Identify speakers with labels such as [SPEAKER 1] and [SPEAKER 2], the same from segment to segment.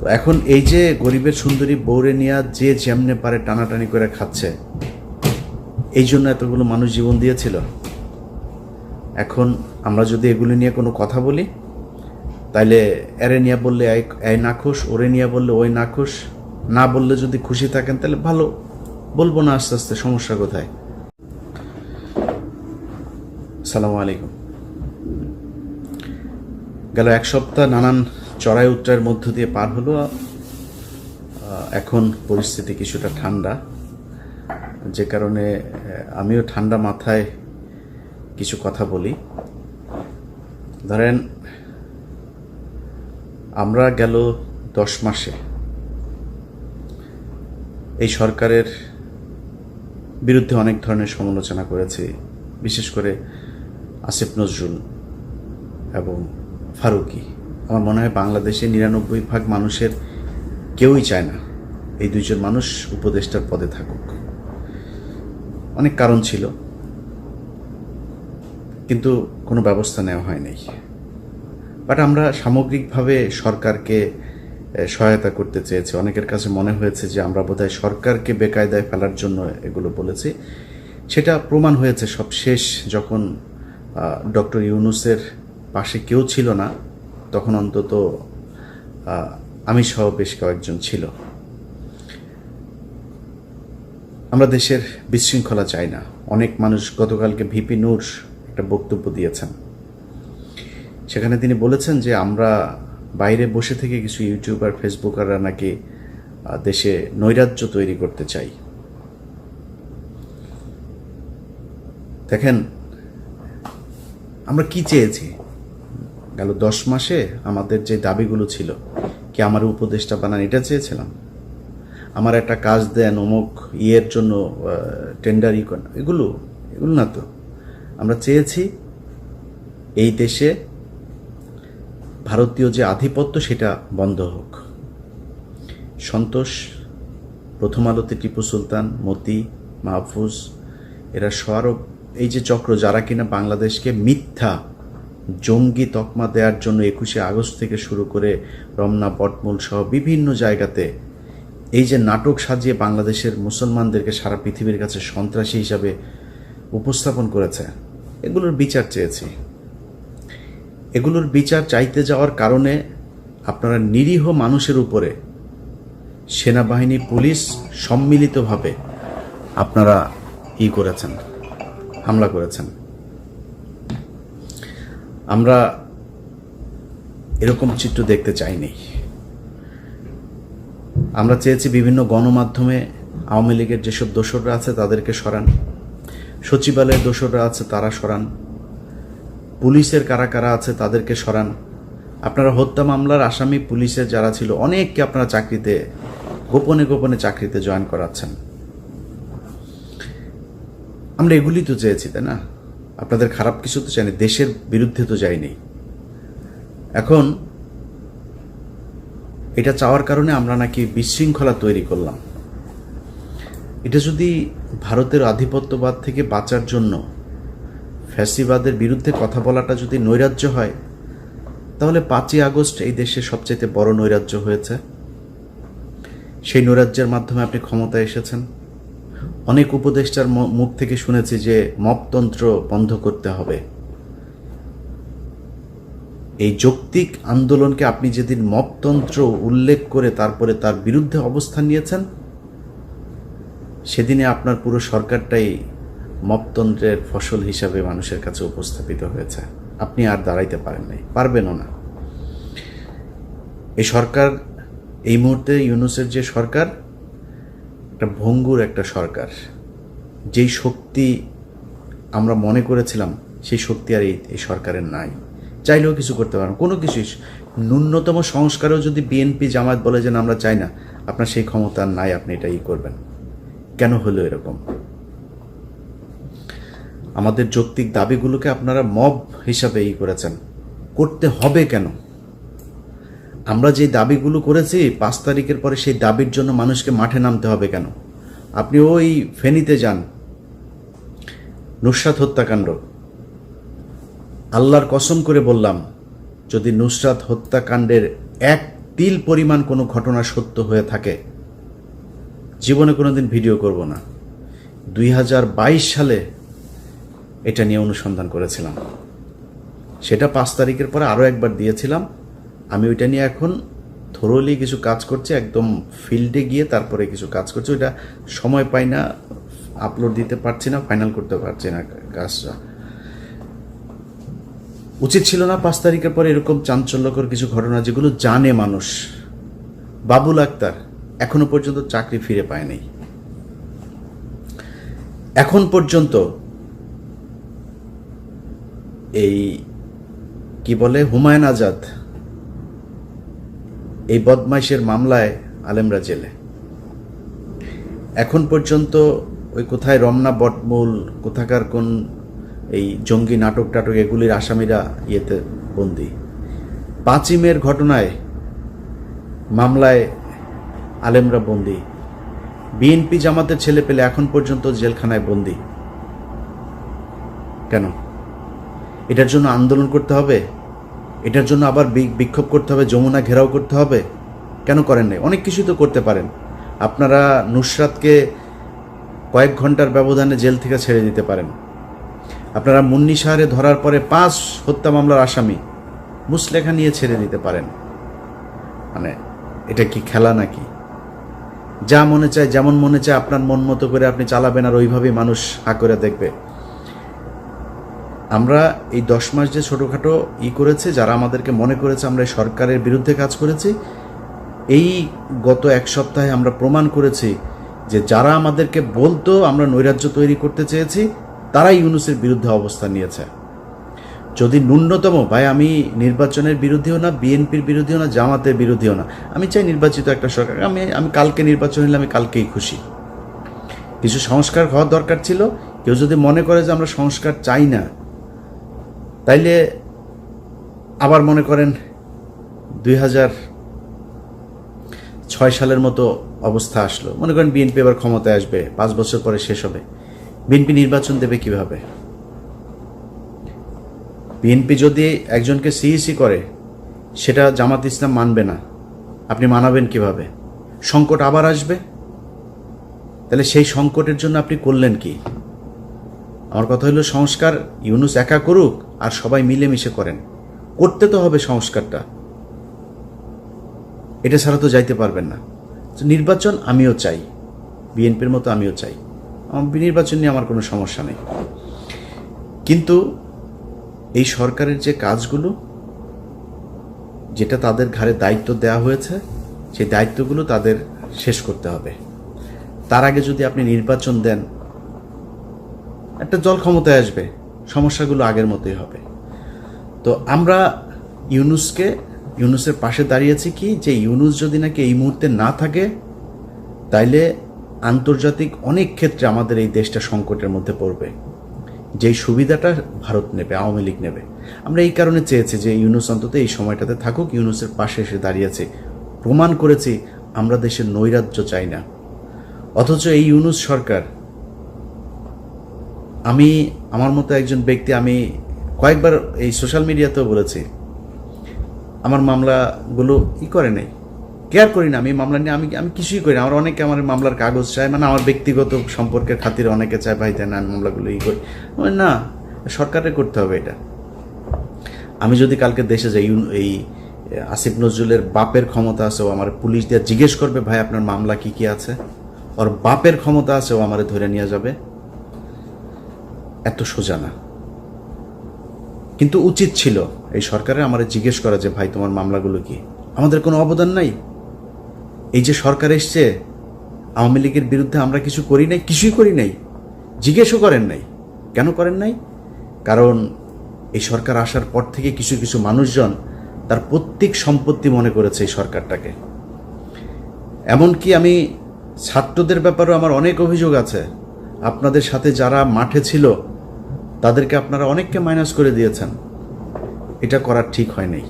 [SPEAKER 1] তো এখন এই যে গরিবের সুন্দরী বউরে নিয়ে যে যেমনে পারে টানাটানি করে খাচ্ছে, এই জন্য এতগুলো মানুষ জীবন দিয়েছিল। এখন আমরা যদি এগুলো নিয়ে কোনো কথা বলি, তাইলে এরে নিয়ে বললে এই নাখুশ, ওরে নিয়ে বললে ওই নাখুশ, না বললে যদি খুশি থাকেন তাহলে ভালো, বলবো না আস্তে আস্তে, সমস্যা কোথায়? আসসালামু আলাইকুম। গেল এক সপ্তাহ নানান চড়াই উত্তরের মধ্য দিয়ে পার হলো। এখন পরিস্থিতি কিছুটা ঠান্ডা, যে কারণে আমিও ঠান্ডা মাথায় কিছু কথা বলি। ধরেন, আমরা গেল 10 মাসে এই সরকারের বিরুদ্ধে অনেক ধরনের সমালোচনা করেছি, বিশেষ করে আসিফ নজরুল এবং ফারুকী। আমার মনে হয় বাংলাদেশে 99% মানুষের কেউই চায় না এই দুইজন মানুষ উপদেষ্টার পদে থাকুক। অনেক কারণ ছিল, কিন্তু কোনো ব্যবস্থা নেওয়া হয়নি। বাট আমরা সামগ্রিকভাবে সরকারকে সহায়তা করতে চেয়েছি। অনেকের কাছে মনে হয়েছে যে আমরা বোধহয় সরকারকে বেকায়দায় ফেলার জন্য এগুলো বলেছি। সেটা প্রমাণ হয়েছে সব শেষ, যখন ডক্টর ইউনূসের পাশে কেউ ছিল না, তখন অন্তত আমি সহ বেশ কয়েকজন ছিল। আমরা দেশের বিশৃঙ্খলা চাই না। অনেক মানুষ, গতকালকে ভিপি নূর একটা বক্তব্য দিয়েছেন, সেখানে তিনি বলেছেন যে আমরা বাইরে বসে থেকে কিছু ইউটিউবার ফেসবুকাররা নাকি দেশে নৈরাজ্য তৈরি করতে চাই। দেখেন, আমরা কি চেয়েছি? গেল 10 মাসে আমাদের যে দাবিগুলো ছিল, কি আমার উপদেষ্টা বানান এটা চেয়েছিলাম? আমার একটা কাজ দেন, অমুক ইয়ের জন্য টেন্ডার করেন, এগুলো না তো। আমরা চেয়েছি এই দেশে ভারতীয় যে আধিপত্য সেটা বন্ধ হোক। সন্তোষ, প্রথম আলোতে টিপু সুলতান, মতি, মাহফুজ, এরা সরব এই যে চক্র, যারা কিনা বাংলাদেশকে মিথ্যা জঙ্গি তকমা দেওয়ার জন্য 21শে আগস্ট থেকে শুরু করে রমনা, বটমূল সহ বিভিন্ন জায়গাতে এই যে নাটক সাজিয়ে বাংলাদেশের মুসলমানদেরকে সারা পৃথিবীর কাছে সন্ত্রাসী হিসাবে উপস্থাপন করেছে, এগুলোর বিচার চেয়েছি। এগুলোর বিচার চাইতে যাওয়ার কারণে আপনারা নিরীহ মানুষের উপরে সেনাবাহিনী, পুলিশ সম্মিলিতভাবে আপনারা করেছেন, হামলা করেছেন। আমরা এরকম চিত্র দেখতে চাইনি। আমরা চেয়েছি বিভিন্ন গণমাধ্যমে আওয়ামী লীগের যেসব দোসররা আছে তাদেরকে সরান, সচিবালয়ের দোসররা আছে তারা সরান, পুলিশের কারা কারা আছে তাদেরকে সরান। আপনারা হত্যা মামলার আসামি পুলিশের যারা ছিল অনেককে আপনারা চাকরিতে গোপনে গোপনে চাকরিতে জয়েন করাচ্ছেন। আমরা এগুলি তো চেয়েছি, তাই না? আপনাদের খারাপ কিছু তো চাইনি, দেশের বিরুদ্ধে তো যাইনি। এখন এটা চাওয়ার কারণে আমরা নাকি বিশৃঙ্খলা তৈরি করলাম। এটা যদি ভারতের আধিপত্যবাদ থেকে বাঁচার জন্য ফ্যাসিবাদের বিরুদ্ধে কথা বলাটা যদি নৈরাজ্য হয়, তাহলে 5ই আগস্ট এই দেশে সবচেয়ে বড় নৈরাজ্য হয়েছে। সেই নৈরাজ্যের মাধ্যমে আপনি ক্ষমতায় এসেছেন। অনেক উপদেষ্টার মুখ থেকে শুনেছি যে মপতন্ত্র বন্ধ করতে হবে। এই যৌক্তিক আন্দোলনকে আপনি যেদিন মপতন্ত্র উল্লেখ করে তারপরে তার বিরুদ্ধে অবস্থান নিয়েছেন, সেদিনে আপনার পুরো সরকারটাই মপতন্ত্রের ফসল হিসাবে মানুষের কাছে উপস্থাপিত হয়েছে। আপনি আর দাঁড়াইতে পারেন নাই, পারবেনও না। এই সরকার এই মুহূর্তে ইউনূসের যে সরকার, একটা ভঙ্গুর একটা সরকার। যেই শক্তি আমরা মনে করেছিলাম সেই শক্তি আর এই সরকারের নাই। চাইলেও কিছু করতে পারেন, কোনো কিছুই। ন্যূনতম সংস্কারেও যদি বিএনপি জামায়াত বলে যে আমরা চাই না, আপনার সেই ক্ষমতা নাই, আপনি এটা করবেন। কেন হলো এরকম? আমাদের যৌক্তিক দাবিগুলোকে আপনারা মব হিসাবে করেছেন। করতে হবে কেন? আমরা যে দাবিগুলো করেছি 5 তারিখের পরে, সেই দাবির জন্য মানুষকে মাঠে নামতে হবে কেন? আপনি ওই ফেনীতে যান, নুসরাত হত্যাকাণ্ড, আল্লাহর কসম করে বললাম, যদি নুসরাত হত্যাকাণ্ডের তিল পরিমাণ কোনো ঘটনা সত্য হয়ে থাকে, জীবনে কোনোদিন ভিডিও করব না। 2022 সালে এটা নিয়ে অনুসন্ধান করেছিলাম, সেটা 5 তারিখের পরে আরও একবার দিয়েছিলাম। আমি ওইটা নিয়ে এখন থরোলি কিছু কাজ করছি, একদম ফিল্ডে গিয়ে তারপরে কিছু কাজ করছি। ওইটা সময় পাই না, আপলোড দিতে পারছি না, ফাইনাল করতে পারছি না কাজটা। উচিত ছিল না 5 তারিখের পরে এরকম চাঞ্চল্যকর কিছু ঘটনা যেগুলো জানে মানুষ। বাবুল আক্তার এখনো পর্যন্ত চাকরি ফিরে পায়নি। এখন পর্যন্ত এই কি বলে হুমায়ুন আজাদ, এই বদমাইশের মামলায় আলেমরা জেলে। এখন পর্যন্ত ওই কোথায় রমনা বটমূল, কোথাকার কোন এই জঙ্গি নাটক টাটক এগুলির আসামিরা ইয়েতে বন্দি। 5ই মের ঘটনায় মামলায় আলেমরা বন্দি। বিএনপি জামাতের ছেলে পেলে এখন পর্যন্ত জেলখানায় বন্দি। কেন? এটার জন্য আন্দোলন করতে হবে? এটার জন্য আবার বিক্ষোভ করতে হবে, যমুনা ঘেরাও করতে হবে? কেন করেন নাই? অনেক কিছুই তো করতে পারেন। আপনারা নুসরাতকে কয়েক ঘন্টার ব্যবধানে জেল থেকে ছেড়ে দিতে পারেন। আপনারা মুন্নি শাহরে ধরার পরে 5 হত্যা মামলার আসামি মুসলেখা নিয়ে ছেড়ে দিতে পারেন। মানে এটা কি খেলা নাকি? যা মনে চায়, যেমন মনে চায় আপনার মন মতো করে আপনি চালাবেন, আর ওইভাবেই মানুষ হা করে দেখবে। আমরা এই 10 মাস যে ছোটোখাটো করেছে, যারা আমাদেরকে মনে করেছে আমরা সরকারের বিরুদ্ধে কাজ করেছি, এই গত 1 সপ্তাহে আমরা প্রমাণ করেছি যে যারা আমাদেরকে বলতো আমরা নৈরাজ্য তৈরি করতে চেয়েছি, তারাই ইউনূসের বিরুদ্ধে অবস্থান নিয়েছে। যদি ন্যূনতম, ভাই আমি নির্বাচনের বিরোধীও না, বিএনপির বিরোধীও না, জামাতের বিরোধীও না, আমি চাই নির্বাচিত একটা সরকার। আমি কালকে নির্বাচন হলে আমি কালকেই খুশি। কিছু সংস্কার হওয়ার দরকার ছিল। কেউ যদি মনে করে যে আমরা সংস্কার চাই না, তাইলে আবার মনে করেন 2006 সালের মতো অবস্থা আসলো, মনে করেন বিএনপি এবার ক্ষমতায় আসবে, 5 বছর পরে শেষ হবে। বিএনপি নির্বাচন দেবে কিভাবে? বিএনপি যদি একজনকে সিইসি করে, সেটা জামাত ইসলাম মানবে না, আপনি মানাবেন কিভাবে? সংকট আবার আসবে। তাহলে সেই সংকটের জন্য আপনি করলেন কি? আমার কথা হলো, সংস্কার ইউনূস একা করুক আর সবাই মিলেমিশে করেন। করতে তো হবে সংস্কারটা, এটা ছাড়া তো যাইতে পারবেন না। নির্বাচন আমিও চাই, বিএনপির মতো আমিও চাই। নির্বাচন নিয়ে আমার কোনো সমস্যা নেই। কিন্তু এই সরকারের যে কাজগুলো, যেটা তাদের ঘাড়ে দায়িত্ব দেওয়া হয়েছে, সেই দায়িত্বগুলো তাদের শেষ করতে হবে। তার আগে যদি আপনি নির্বাচন দেন, একটা দল ক্ষমতায় আসবে, সমস্যাগুলো আগের মতোই হবে। তো আমরা ইউনূসের পাশে দাঁড়িয়েছি কি, যে ইউনূস যদি নাকি এই মুহূর্তে না থাকে, তাইলে আন্তর্জাতিক অনেক ক্ষেত্রে আমাদের এই দেশটা সংকটের মধ্যে পড়বে। যেই সুবিধাটা ভারত নেবে, আওয়ামী লীগ নেবে। আমরা এই কারণে চেয়েছি যে ইউনূস অন্তত এই সময়টাতে থাকুক, ইউনূসের পাশে এসে দাঁড়িয়েছি, প্রমাণ করেছি আমরা দেশের নৈরাজ্য চাই না। অথচ এই ইউনূস সরকার, আমার মতো একজন ব্যক্তি, আমি কয়েকবার এই সোশ্যাল মিডিয়াতেও বলেছি, আমার মামলাগুলো করে নাই, কেয়ার করি না। আমি মামলা নিয়ে আমি কিছুই করি না। অনেকে আমার মামলার কাগজ চায়, মানে আমার ব্যক্তিগত সম্পর্কের খাতিরে অনেকে চায়, ভাই দেন মামলাগুলো করি না, সরকারের করতে হবে এটা। আমি যদি কালকে দেশে যাই, এই আসিফ নজরুলের বাপের ক্ষমতা আছে, ও আমার পুলিশ দিয়ে জিজ্ঞেস করবে, ভাই আপনার মামলা কি কি আছে, ওর বাপের ক্ষমতা আছে, ও আমারে ধরে নিয়ে যাবে। এত সোজা না। কিন্তু উচিত ছিল এই সরকারের আমারে জিজ্ঞেস করা যে ভাই তোমার মামলাগুলো কি। আমাদের কোনো অবদান নাই। এই যে সরকার এসছে, আওয়ামী লীগের বিরুদ্ধে আমরা কিছু করি নাই, কিছুই করি নাই, জিজ্ঞেসও করেন নাই। কেন করেন নাই? কারণ এই সরকার আসার পর থেকে কিছু কিছু মানুষজন তার প্রত্যেক সম্পত্তি মনে করেছে এই সরকারটাকে। এমনকি আমি ছাত্রদের ব্যাপারেও আমার অনেক অভিযোগ আছে। আপনাদের সাথে যারা মাঠে ছিল তাদেরকে আপনারা অনেককে মাইনাস করে দিয়েছেন। এটা করার ঠিক হয় নাই।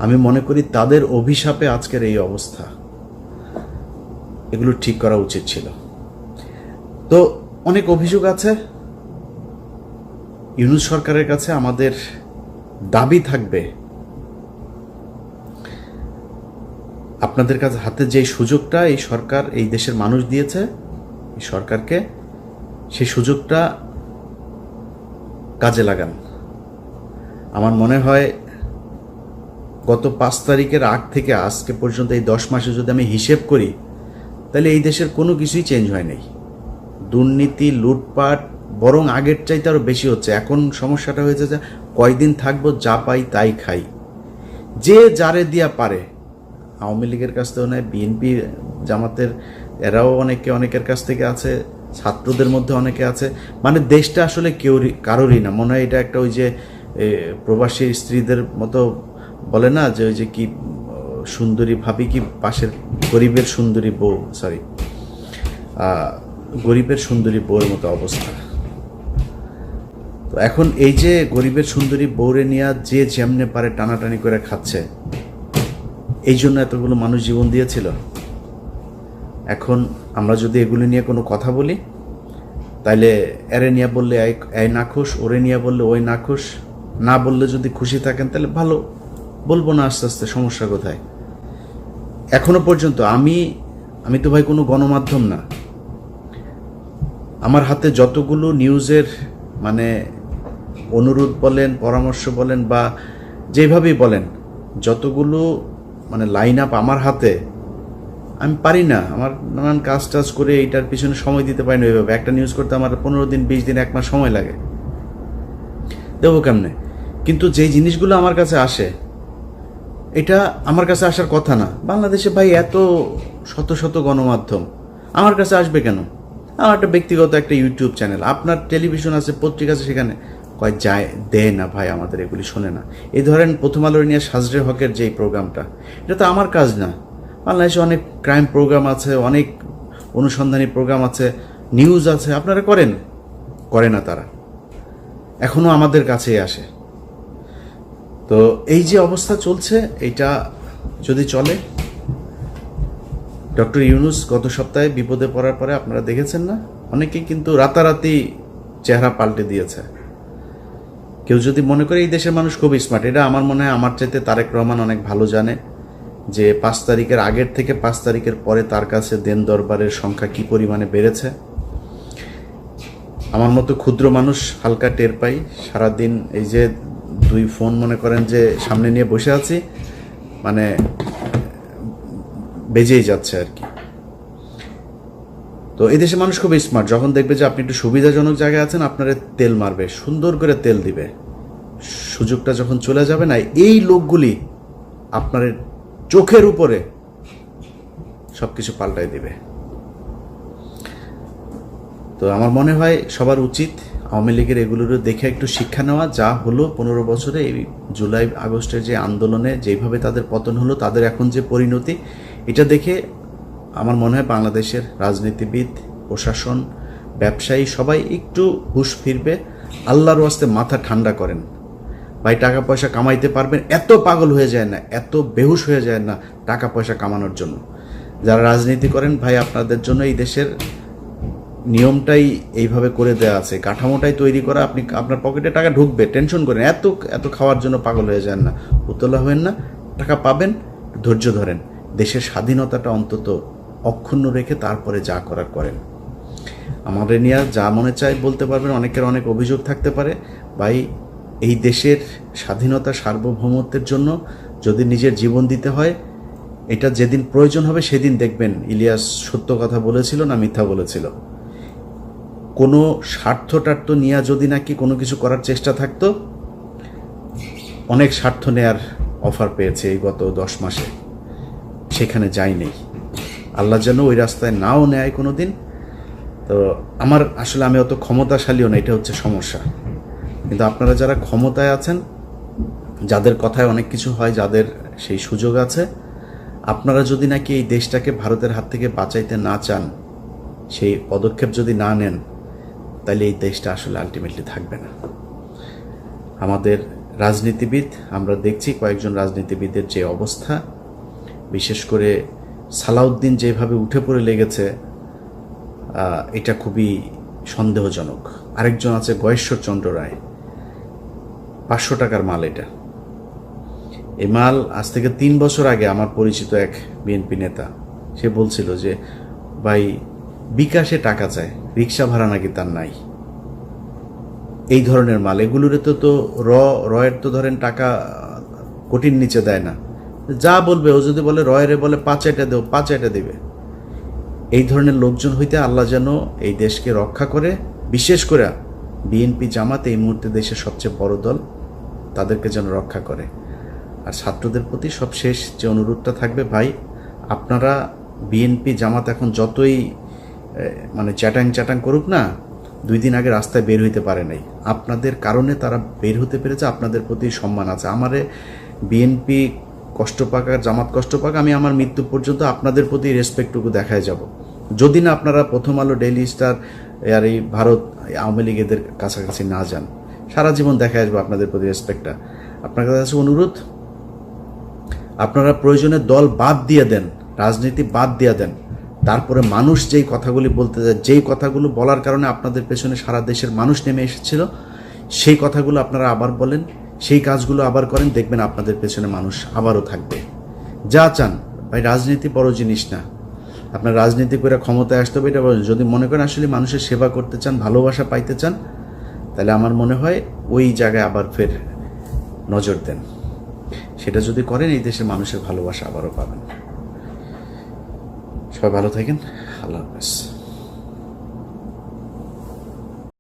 [SPEAKER 1] আমি মনে করি তাদের অভিশাপে আজকের এই অবস্থা। এগুলো ঠিক করা উচিত ছিল। তো অনেক অভিযোগ আছে। ইউনূস সরকারের কাছে আমাদের দাবি থাকবে, আপনাদের কাছে হাতে যে সুযোগটা এই সরকার এই দেশের মানুষ দিয়েছে এই সরকারকে, সেই সুযোগটা কাজে লাগান। আমার মনে হয় গত 5 তারিখের আগ থেকে আজকে পর্যন্ত এই 10 মাসে যদি আমি হিসেব করি, তাহলে এই দেশের কোনো কিছুই চেঞ্জ হয় নাই। দুর্নীতি, লুটপাট বরং আগের চাইতে আরও বেশি হচ্ছে। এখন সমস্যাটা হয়েছে যে কয়দিন থাকবো, যা পাই তাই খাই, যে যারে দিয়া পারে। আওয়ামী লীগের কাছ থেকেও নেয়, বিএনপি জামাতের এরাও অনেকের কাছ থেকে আছে, ছাত্রদের মধ্যে অনেকে আছে। মানে দেশটা আসলে কারোরই না। মনে হয় এটা একটা ওই যে প্রবাসী স্ত্রীদের মতো বলে না যে ওই যে কি সুন্দরী ভাবি কি পাশের গরিবের সুন্দরী বউ, গরিবের সুন্দরী বউয়ের মতো অবস্থা। তো এখন এই যে গরিবের সুন্দরী বউরে নিয়ে যে যেমনে পারে টানাটানি করে খাচ্ছে, এই জন্য এতগুলো মানুষ জীবন দিয়েছিল। এখন আমরা যদি এগুলি নিয়ে কোনো কথা বলি, তাইলে এরে নিয়ে বললে এই নাখুশ, ওরে নিয়ে বললে ওই নাখুশ, না বললে যদি খুশি থাকেন তাহলে ভালো, বলবো না আস্তে আস্তে, সমস্যা কোথায়? এখনো পর্যন্ত আমি তো ভাই কোনো গণমাধ্যম না। আমার হাতে যতগুলো নিউজের মানে অনুরোধ বলেন, পরামর্শ বলেন বা যেভাবেই বলেন, যতগুলো মানে লাইন আপ আমার হাতে, আমি পারি না। আমার নানান কাজ টাজ করে এইটার পিছনে সময় দিতে পারি না। ওইভাবে একটা নিউজ করতে আমার 15 দিন, 20 দিন, 1 মাস সময় লাগে, দেবো কেমনে? কিন্তু যেই জিনিসগুলো আমার কাছে আসে, এটা আমার কাছে আসার কথা না। বাংলাদেশে ভাই এত শত শত গণমাধ্যম, আমার কাছে আসবে কেন? আমার একটা ব্যক্তিগত একটা ইউটিউব চ্যানেল, আপনার টেলিভিশন আছে, পত্রিকা আছে, সেখানে কয় যায় দেয় না ভাই, আমাদের এগুলি শোনে না। এই ধরেন প্রথম আলোর নিয়ে সাজরে হকের যেই প্রোগ্রামটা, এটা তো আমার কাজ না। বাংলাদেশে অনেক ক্রাইম প্রোগ্রাম আছে, অনেক অনুসন্ধানী প্রোগ্রাম আছে, নিউজ আছে, আপনারা করে না তারা, এখনো আমাদের কাছেই আসে। তো এই যে অবস্থা চলছে, এটা যদি চলে, ডক্টর ইউনূস গত সপ্তাহে বিপদে পড়ার পরে আপনারা দেখেছেন না, অনেকেই কিন্তু রাতারাতি চেহারা পাল্টে দিয়েছে। কেউ যদি মনে করে এই দেশের মানুষ খুব স্মার্ট, এটা আমার মনে হয় আমার চাইতে তারেক রহমান অনেক ভালো জানে যে 5 তারিখের আগের থেকে 5 তারিখের পরে তার কাছে দেন দরবারের সংখ্যা কি পরিমাণে বেড়েছে। আমার মতো ক্ষুদ্র মানুষ হালকা টের পাই। সারাদিন এই যে 2 ফোন মনে করেন যে সামনে নিয়ে বসে আছি, মানে বেজেই যাচ্ছে আর কি। তো এই দেশে মানুষ খুব স্মার্ট। যখন দেখবে যে আপনি একটু সুবিধাজনক জায়গায় আছেন, আপনারা তেল মারবে, সুন্দর করে তেল দিবে। সুযোগটা যখন চলে যাবে না, এই লোকগুলি আপনার চোখের উপরে সবকিছু পাল্টাই দিবে। তো আমার মনে হয় সবার উচিত আওয়ামী লীগের এগুলোরও দেখে একটু শিক্ষা নেওয়া। যা হলো 15 বছরে, এই জুলাই আগস্টের যে আন্দোলনে যেভাবে তাদের পতন হলো, তাদের এখন যে পরিণতি, এটা দেখে আমার মনে হয় বাংলাদেশের রাজনীতিবিদ, প্রশাসন, ব্যবসায়ী সবাই একটু হুঁশ ফিরবে। আল্লাহর ওয়াস্তে মাথা ঠান্ডা করেন ভাই। টাকা পয়সা কামাইতে পারবেন, এত পাগল হয়ে যায় না, এত বেহুশ হয়ে যায় না টাকা পয়সা কামানোর জন্য। যারা রাজনীতি করেন ভাই, আপনাদের জন্য এই দেশের নিয়মটাই এইভাবে করে দেওয়া আছে, কাঠামোটাই তৈরি করা। আপনি আপনার পকেটে টাকা ঢুকবে, টেনশন করেন, এত খাওয়ার জন্য পাগল হয়ে যান না, উতলা হবেন না। টাকা পাবেন, ধৈর্য ধরেন, দেশের স্বাধীনতাটা অন্তত অক্ষুণ্ণ রেখে তারপরে যা করার করেন। আমাদের নিয়ে যা মনে চায় বলতে পারবেন, অনেকের অনেক অভিযোগ থাকতে পারে। ভাই, এই দেশের স্বাধীনতা, সার্বভৌমত্বের জন্য যদি নিজের জীবন দিতে হয়, এটা যেদিন প্রয়োজন হবে সেদিন দেখবেন ইলিয়াস সত্য কথা বলেছিল না মিথ্যা বলেছিল। কোনো স্বার্থ নিয়ে যদি নাকি কোনো কিছু করার চেষ্টা থাকতো, অনেক স্বার্থ নেয়ার অফার পেয়েছে এই গত 10 মাসে, সেখানে যায়নি। আল্লাহ যেন ওই রাস্তায় নাও নেয় কোনো দিন। তো আমি অত ক্ষমতাশালীও না, এটা হচ্ছে সমস্যা। কিন্তু আপনারা যারা ক্ষমতায় আছেন, যাদের কথায় অনেক কিছু হয়, যাদের সেই সুযোগ আছে, আপনারা যদি নাকি এই দেশটাকে ভারতের হাত থেকে বাঁচাইতে না চান, সেই পদক্ষেপ যদি না নেন, তাহলে এই দেশটা আসলে আলটিমেটলি থাকবে না। আমাদের রাজনীতিবিদ, আমরা দেখছি কয়েকজন রাজনীতিবিদের যে অবস্থা, বিশেষ করে সালাউদ্দিন যেভাবে উঠে পড়ে লেগেছে, এটা খুবই সন্দেহজনক। আরেকজন আছে গয়েশ্বর চন্দ্র রায়, 500 টাকার মাল এটা। এই মাল আজ থেকে 3 বছর আগে আমার পরিচিত এক বিএনপি নেতা সে বলছিল যে ভাই বিকাশে টাকা চায়, রিক্সা ভাড়া নাকি তার নাই। এই ধরনের মাল এগুলোরে তো রয়ের তো ধরেন টাকা কোটির নিচে দেয় না, যা বলবে ও যদি বলে রয়েরে বলে 5 এটা দেও 5 এটা দেবে। এই ধরনের লোকজন হইতে আল্লাহ যেন এই দেশকে রক্ষা করে, বিশেষ করে বিএনপি জামাত এই মুহূর্তে দেশের সবচেয়ে বড় দল, তাদেরকে যেন রক্ষা করে। আর ছাত্রদের প্রতি সব শেষ যে অনুরোধটা থাকবে, ভাই আপনারা বিএনপি জামাত এখন যতই মানে চ্যাটাং করুক না, 2 দিন আগে রাস্তায় বের হইতে পারে নাই, আপনাদের কারণে তারা বের হতে পেরেছে, আপনাদের প্রতি সম্মান আছে। আমারে বিএনপি কষ্ট পাক আর জামাত কষ্ট পাক, আমি আমার মৃত্যু পর্যন্ত আপনাদের প্রতি রেসপেক্টটুকু দেখায় যাব। যদি না আপনারা প্রথম আলো, ডেইলি স্টার আর এই ভারত আওয়ামী লীগ এদের কাছাকাছি না যান, সারা জীবন দেখা আসবে আপনাদের প্রতি রেসপেক্টটা। আপনার কাছে অনুরোধ, আপনারা প্রয়োজনে দল বাদ দিয়ে দেন, রাজনীতি বাদ দিয়ে দেন, তারপরে মানুষ যেই কথাগুলি বলতে যায়, যেই কথাগুলো বলার কারণে আপনাদের পেছনে সারা দেশের মানুষ নেমে এসেছিল, সেই কথাগুলো আপনারা আবার বলেন, সেই কাজগুলো আবার করেন, দেখবেন আপনাদের পেছনে মানুষ আবারও থাকবে। যা চান ভাই, রাজনীতি বড় জিনিস না, আপনার রাজনীতি করে ক্ষমতায় আসতে হবে এটা বলেন। যদি মনে করেন আসলে মানুষের সেবা করতে চান, ভালোবাসা পাইতে চান, তাহলে আমার মনে হয় ওই জায়গায় আবার ফের নজর দেন। সেটা যদি করেন, এই দেশের মানুষের ভালোবাসা আবারও পাবেন। সবাই ভালো থাকেন, আল্লাহ হাফেজ।